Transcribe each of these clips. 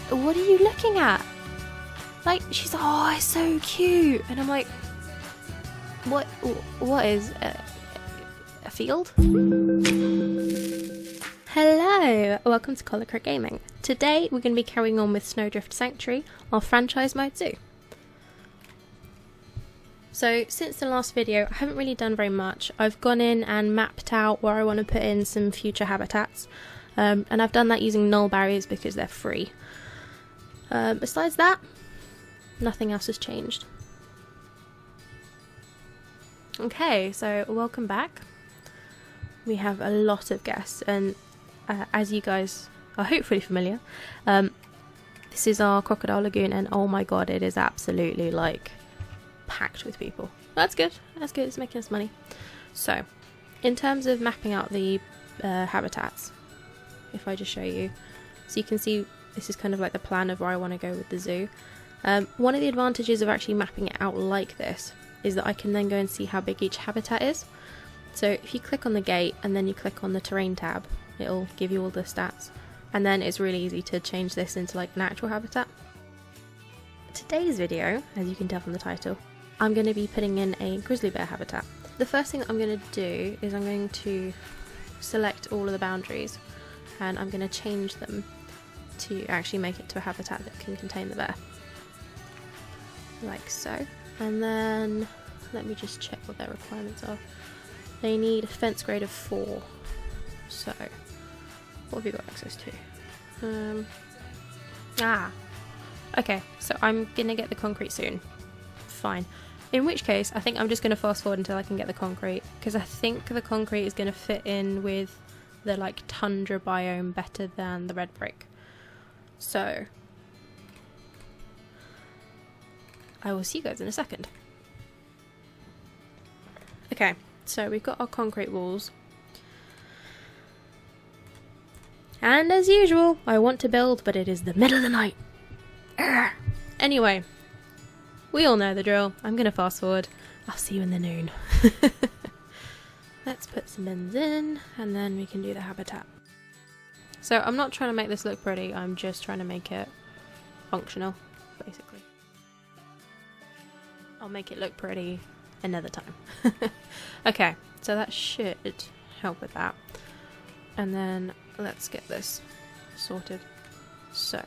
what are you looking at? Like, she's like, oh, it's so cute. And I'm like, what is a field? Hello, welcome to Collar Crick Gaming. Today we're going to be carrying on with Snowdrift Sanctuary, our franchise mode zoo. So since the last video, I haven't really done very much. I've gone in and mapped out where I want to put in some future habitats, and I've done that using null barriers because they're free. Besides that, nothing else has changed. Okay, so welcome back. We have a lot of guests, and as you guys are hopefully familiar, this is our Crocodile Lagoon, and oh my god, it is absolutely like packed with people. That's good, it's making us money. So, in terms of mapping out the habitats, if I just show you, so you can see this is kind of like the plan of where I want to go with the zoo. One of the advantages of actually mapping it out like this is that I can then go and see how big each habitat is. So if you click on the gate and then you click on the terrain tab, it'll give you all the stats, and then it's really easy to change this into like an actual habitat. Today's video, as you can tell from the title, I'm going to be putting in a grizzly bear habitat. The first thing I'm going to do is I'm going to select all of the boundaries and I'm going to change them to actually make it to a habitat that can contain the bear. Like so. And then let me just check what their requirements are. They need a fence grade of 4. So what have you got access to? Okay, so I'm gonna get the concrete soon. Fine. In which case, I think I'm just gonna fast forward until I can get the concrete, because I think the concrete is gonna fit in with the like tundra biome better than the red brick. So I will see you guys in a second. Okay, so we've got our concrete walls. And as usual, I want to build, but it is the middle of the night. Urgh. Anyway, we all know the drill. I'm going to fast forward. I'll see you in the noon. Let's put some bins in, and then we can do the habitat. So I'm not trying to make this look pretty, I'm just trying to make it functional, basically. I'll make it look pretty another time. Okay, so that should help with that. And then let's get this sorted. So,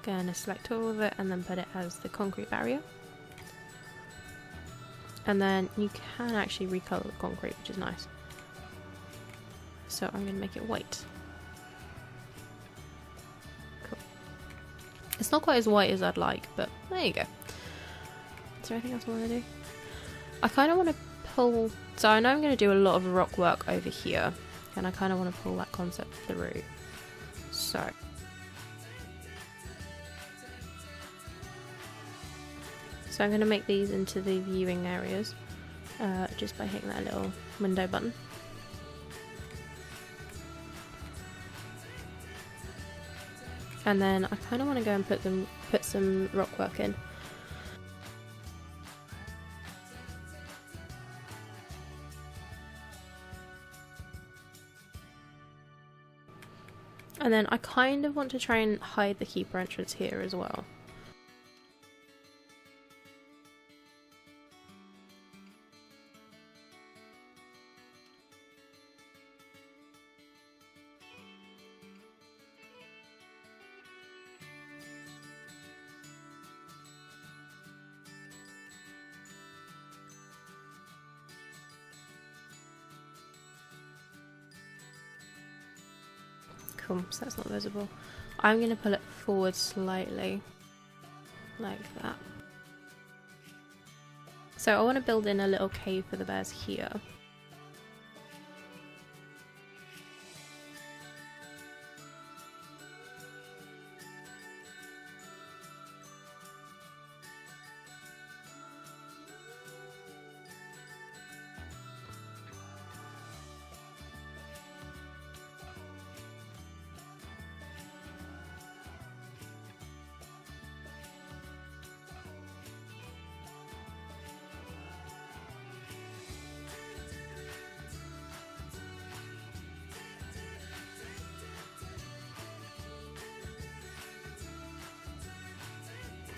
gonna select all of it and then put it as the concrete barrier. And then you can actually recolor the concrete, which is nice. So I'm gonna make it white. It's not quite as white as I'd like, but there you go. Is there anything else I want to do? I kind of want to pull... So I know I'm going to do a lot of rock work over here, and I kind of want to pull that concept through. So... I'm going to make these into the viewing areas, just by hitting that little window button. And then I kind of want to go and put some rock work in. And then I kind of want to try and hide the keeper entrance here as well. Cool, so that's not visible. I'm going to pull it forward slightly, like that. So I want to build in a little cave for the bears here.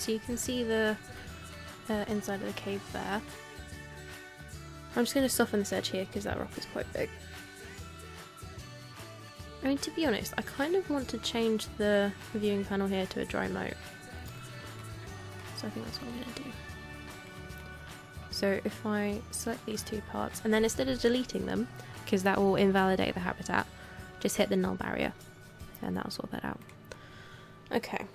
So you can see the inside of the cave there. I'm just going to soften this edge here because that rock is quite big. I mean, to be honest, I kind of want to change the viewing panel here to a dry mode. So I think that's what I'm going to do. So if I select these two parts, and then instead of deleting them, because that will invalidate the habitat, just hit the null barrier, and that'll sort that out. Okay.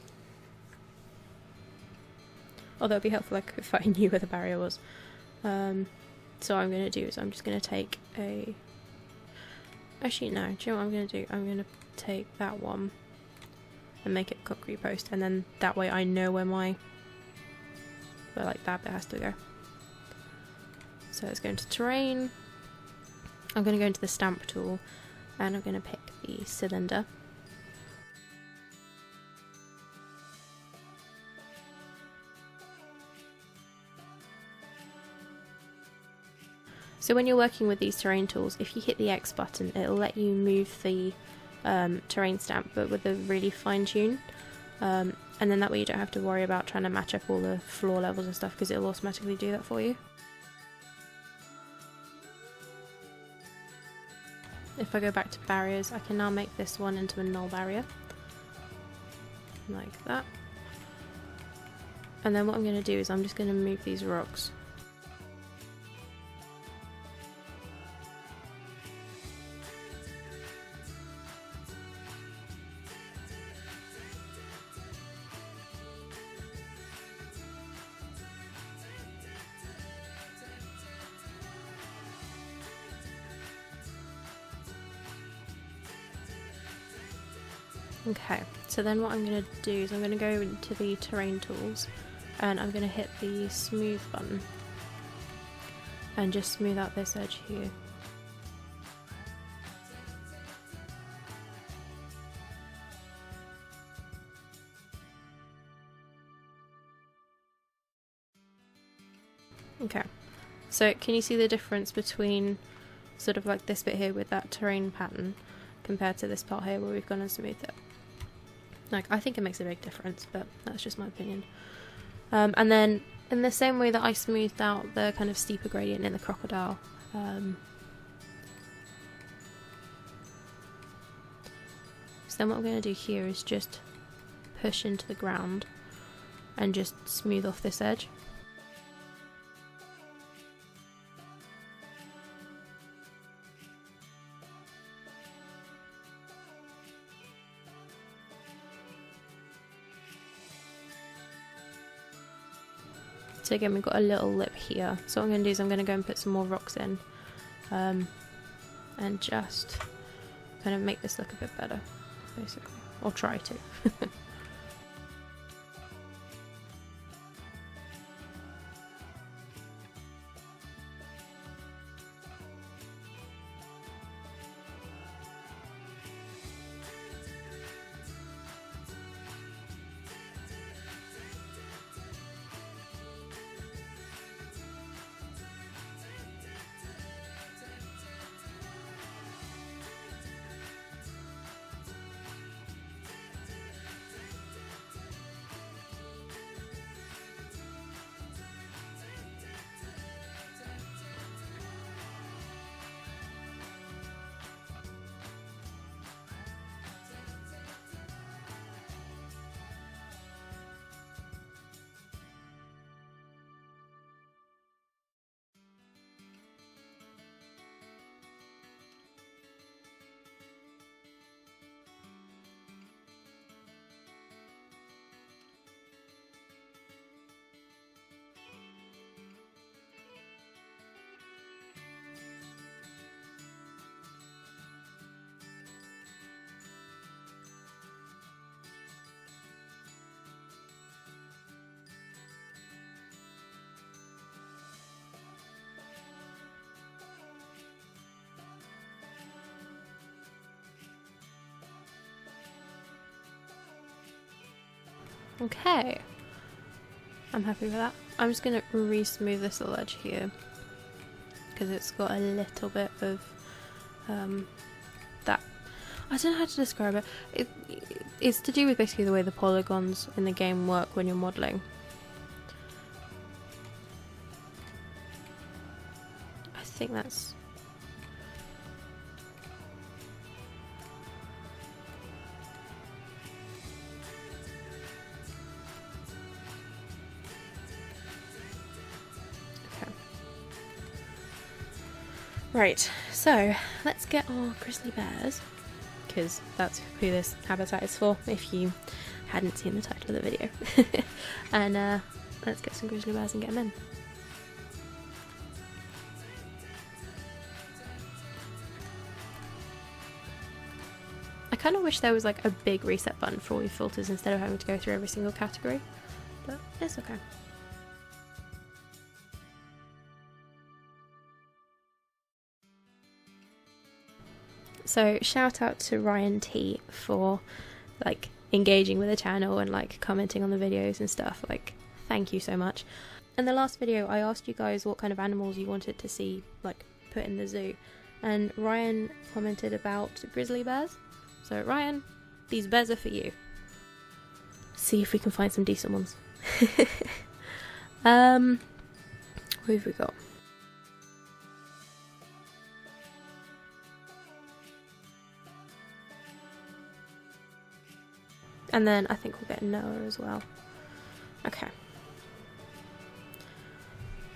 Oh, that would be helpful, like, if I knew where the barrier was. So what I'm going to do is I'm just going to take a... Actually, no. Do you know what I'm going to do? I'm going to take that one and make it a concrete post, and then that way I know where like that bit has to go. So let's go into terrain. I'm going to go into the stamp tool, and I'm going to pick the cylinder. So when you're working with these terrain tools, if you hit the X button, it'll let you move the terrain stamp, but with a really fine tune. And then that way you don't have to worry about trying to match up all the floor levels and stuff, because it'll automatically do that for you. If I go back to barriers, I can now make this one into a null barrier. Like that. And then what I'm going to do is I'm just going to move these rocks. Okay, so then what I'm going to do is I'm going to go into the terrain tools, and I'm going to hit the smooth button and just smooth out this edge here. Okay, so can you see the difference between sort of like this bit here with that terrain pattern compared to this part here where we've gone and smoothed it? Like, I think it makes a big difference, but that's just my opinion. And then in the same way that I smoothed out the kind of steeper gradient in the crocodile, so then what I'm going to do here is just push into the ground and just smooth off this edge. So again, we've got a little lip here. So what I'm going to do is I'm going to go and put some more rocks in, and just kind of make this look a bit better, basically, or try to. Okay, I'm happy with that. I'm just going to re-smooth this little edge here because it's got a little bit of that. I don't know how to describe it. It's to do with basically the way the polygons in the game work when you're modelling. think that's... Okay. Right, so let's get our grizzly bears, because that's who this habitat is for, if you hadn't seen the title of the video. And let's get some grizzly bears and get them in. I kind of wish there was like a big reset button for all your filters instead of having to go through every single category, but it's okay. So shout out to Ryan T for like engaging with the channel and like commenting on the videos and stuff. Like, thank you so much. In the last video I asked you guys what kind of animals you wanted to see like put in the zoo, and Ryan commented about grizzly bears. So Ryan, these bears are for you. See if we can find some decent ones. What have we got? And then I think we'll get Noah as well. Okay.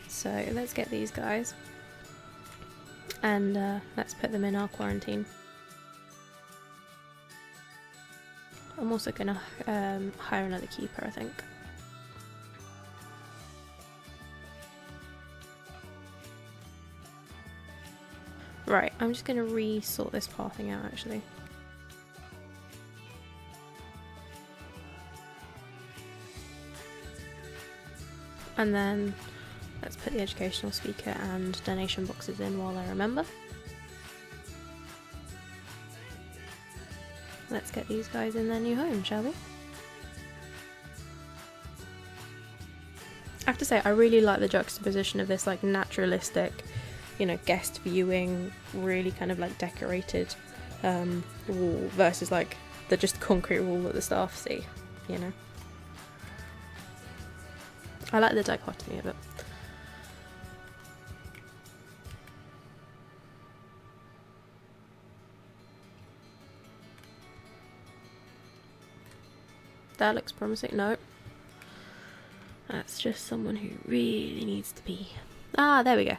So let's get these guys. And let's put them in our quarantine. I'm also going to hire another keeper, I think. Right, I'm just going to re-sort this pathing out actually. And then let's put the educational speaker and donation boxes in while I remember. Let's get these guys in their new home, shall we? I have to say, I really like the juxtaposition of this like naturalistic, you know, guest viewing, really kind of like decorated wall versus like the just concrete wall that the staff see, you know. I like the dichotomy of it. That looks promising. No. That's just someone who really needs to be. Ah, there we go.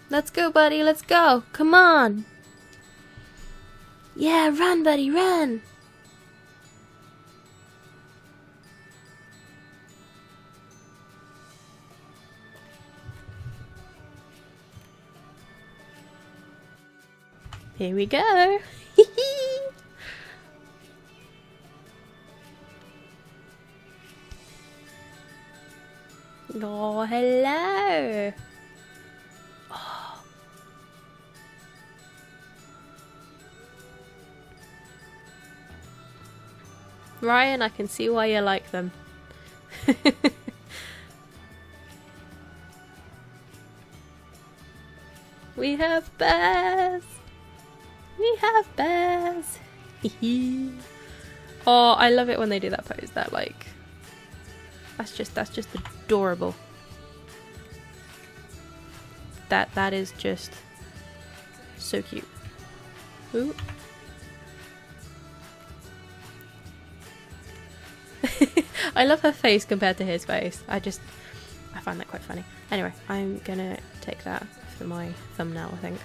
Let's go, buddy. Let's go. Come on. Yeah, run, buddy, run. Here we go. Oh, hello. Oh. Ryan, I can see why you like them. We have bears. We have bears. Oh, I love it when they do that pose. That like, that's just adorable. That is just so cute. Ooh. I love her face compared to his face. I find that quite funny. Anyway, I'm gonna take that for my thumbnail, I think.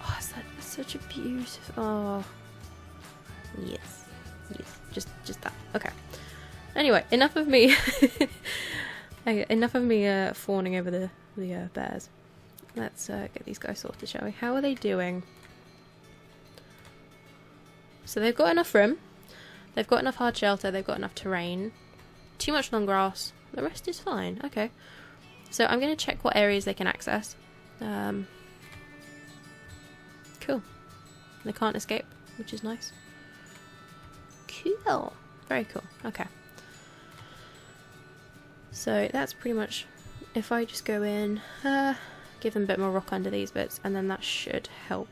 Oh, is that such a beautiful... Oh. Yes. Yes. Just that. Okay. Anyway, enough of me... Okay, enough of me fawning over the bears. Let's get these guys sorted, shall we? How are they doing? So they've got enough room. They've got enough hard shelter. They've got enough terrain. Too much long grass. The rest is fine. Okay. So I'm going to check what areas they can access. Cool. They can't escape, which is nice. Cool. Very cool. Okay. So that's pretty much... If I just go in, give them a bit more rock under these bits, and then that should help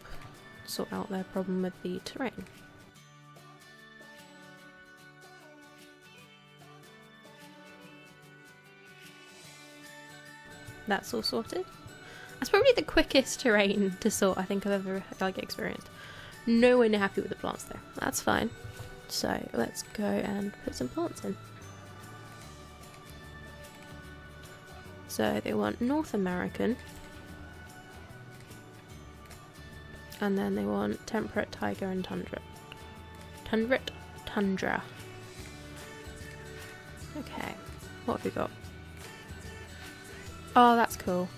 sort out their problem with the terrain. that's all sorted. That's probably the quickest terrain to sort I think I've ever experienced. Nowhere near happy with the plants though. That's fine. So let's go and put some plants in. So they want North American. And then they want temperate, taiga and tundra. Tundra. Okay. What have we got? Oh, that's cool.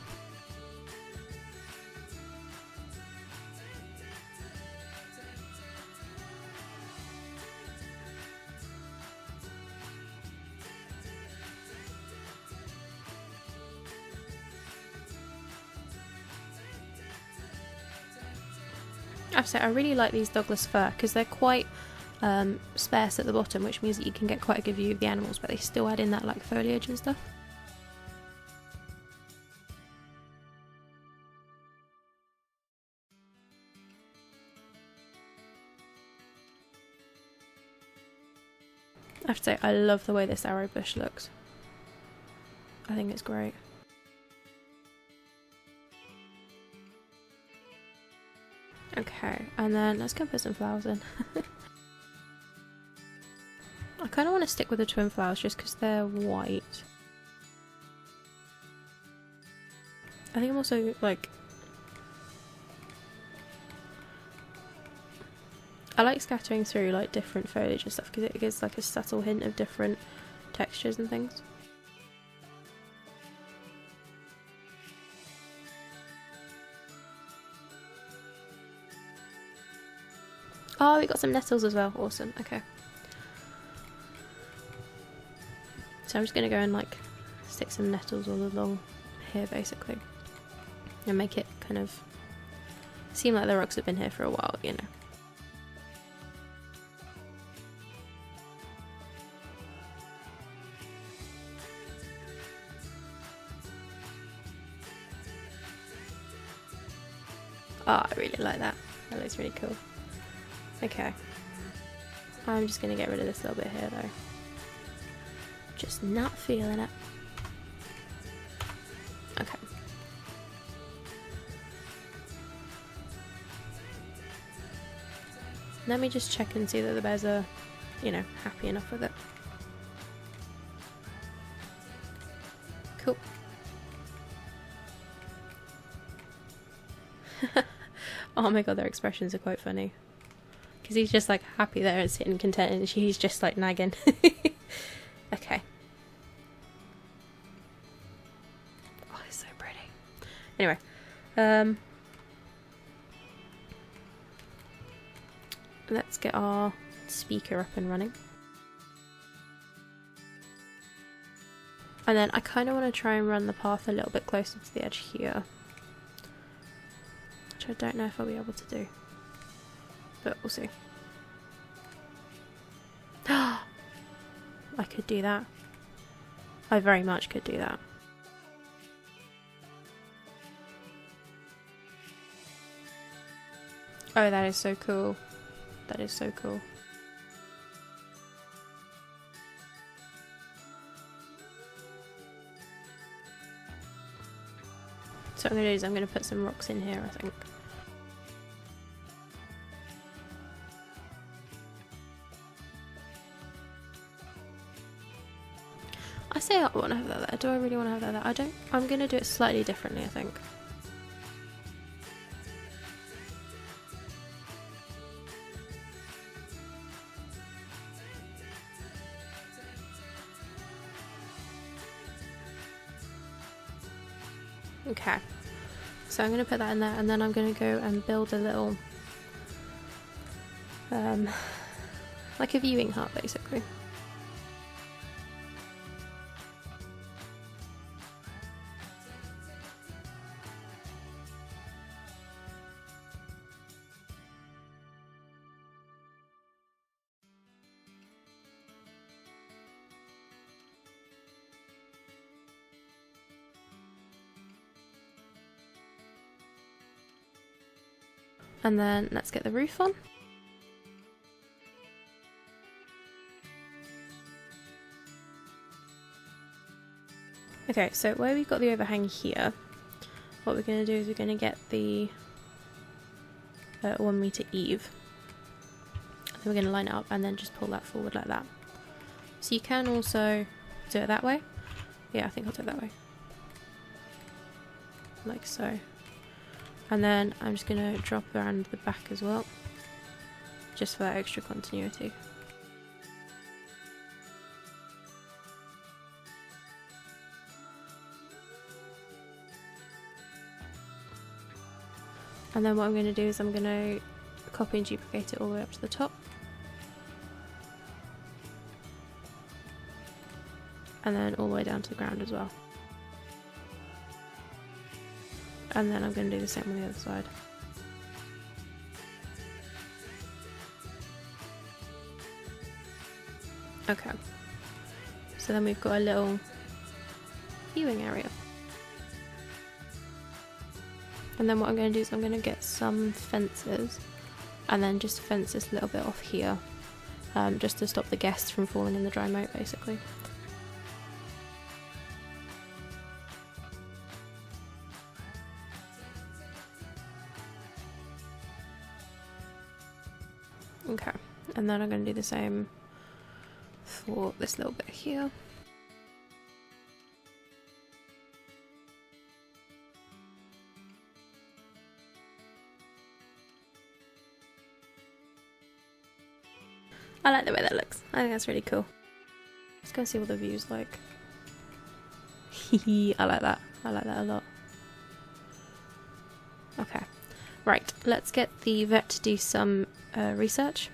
I have to say, I really like these Douglas fir because they're quite sparse at the bottom, which means that you can get quite a good view of the animals, but they still add in that like foliage and stuff. I have to say, I love the way this arrow bush looks. I think it's great. Okay, and then let's go put some flowers in. I kind of want to stick with the twin flowers just because they're white. I think I'm also like... I like scattering through like different foliage and stuff because it gives like a subtle hint of different textures and things. Oh, we got some nettles as well. Awesome. Okay. So I'm just going to go and like stick some nettles all along here basically. And make it kind of seem like the rocks have been here for a while, you know. Oh, I really like that. That looks really cool. Okay. I'm just going to get rid of this little bit here though. Just not feeling it. Okay. Let me just check and see that the bears are, you know, happy enough with it. Cool. Oh my god, their expressions are quite funny. Because he's just like happy there and sitting content and she's just like nagging. Okay. Oh, it's so pretty. Anyway. Let's get our speaker up and running. And then I kind of want to try and run the path a little bit closer to the edge here. Which I don't know if I'll be able to do. But we'll see. I could do that. I very much could do that. Oh, that is so cool. That is so cool. So what I'm going to do is I'm going to put some rocks in here, I think. I say I want to have that there. Do I really want to have that there? I don't. I'm going to do it slightly differently, I think. Okay. So I'm going to put that in there and then I'm going to go and build a little... like a viewing hut, basically. And then let's get the roof on. Okay, so where we've got the overhang here, what we're going to do is we're going to get the 1 meter eave. And we're going to line it up and then just pull that forward like that. So you can also do it that way. Yeah, I think I'll do it that way. Like so. And then I'm just going to drop around the back as well, just for that extra continuity. And then what I'm going to do is I'm going to copy and duplicate it all the way up to the top. And then all the way down to the ground as well. And then I'm going to do the same on the other side. Okay. So then we've got a little viewing area. And then what I'm going to do is I'm going to get some fences and then just fence this little bit off here, just to stop the guests from falling in the dry moat basically. Okay, and then I'm going to do the same for this little bit here. I like the way that looks. I think that's really cool. Let's go see what the view's like. I like that. I like that a lot. Okay. Right, let's get the vet to do some research.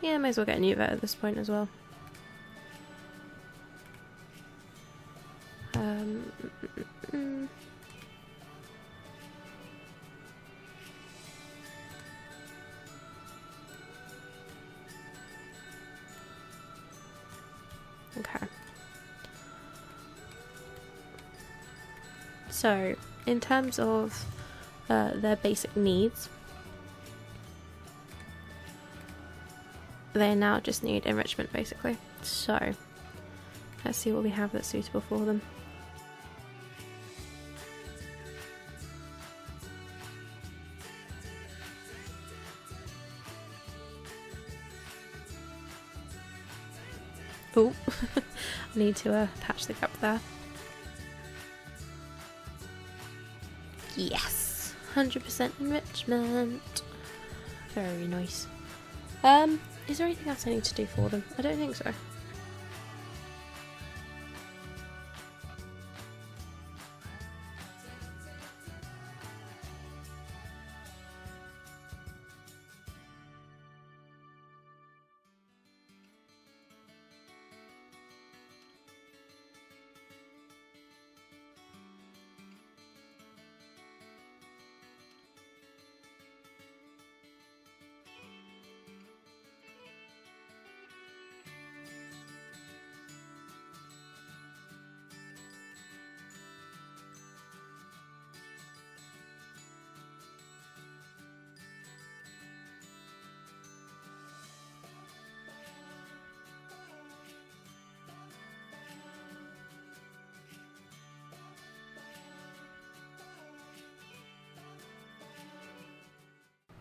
Yeah, may as well get a new vet at this point as well. Okay. So, in terms of their basic needs, they now just need enrichment basically. So, let's see what we have that's suitable for them. Oh, I need to patch the gap there. Yes, 100% enrichment. Very nice. Is there anything else I need to do for them? I don't think so.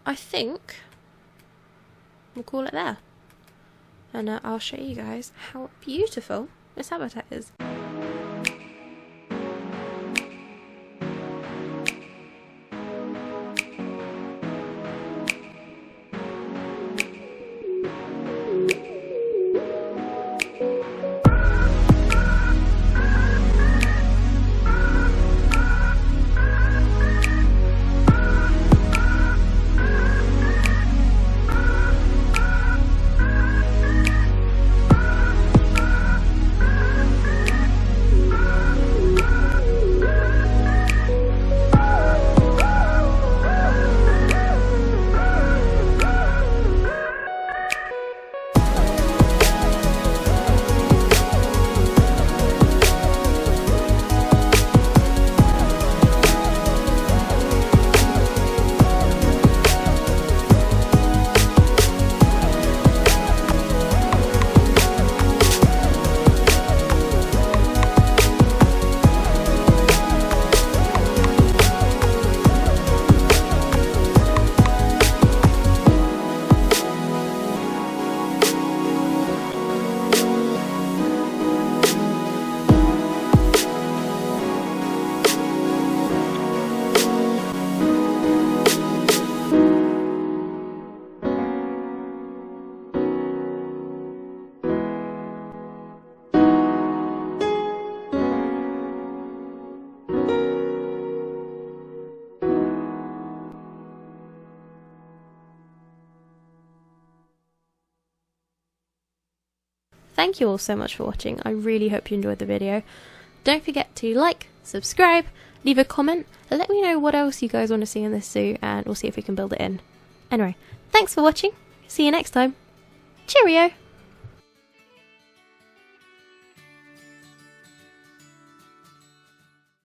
I think we'll call it there, and I'll show you guys how beautiful this habitat is. thank you all so much for watching. I really hope you enjoyed the video. Don't forget to like, subscribe, leave a comment, and let me know what else you guys want to see in this zoo, and we'll see if we can build it in. Anyway, thanks for watching. See you next time. Cheerio!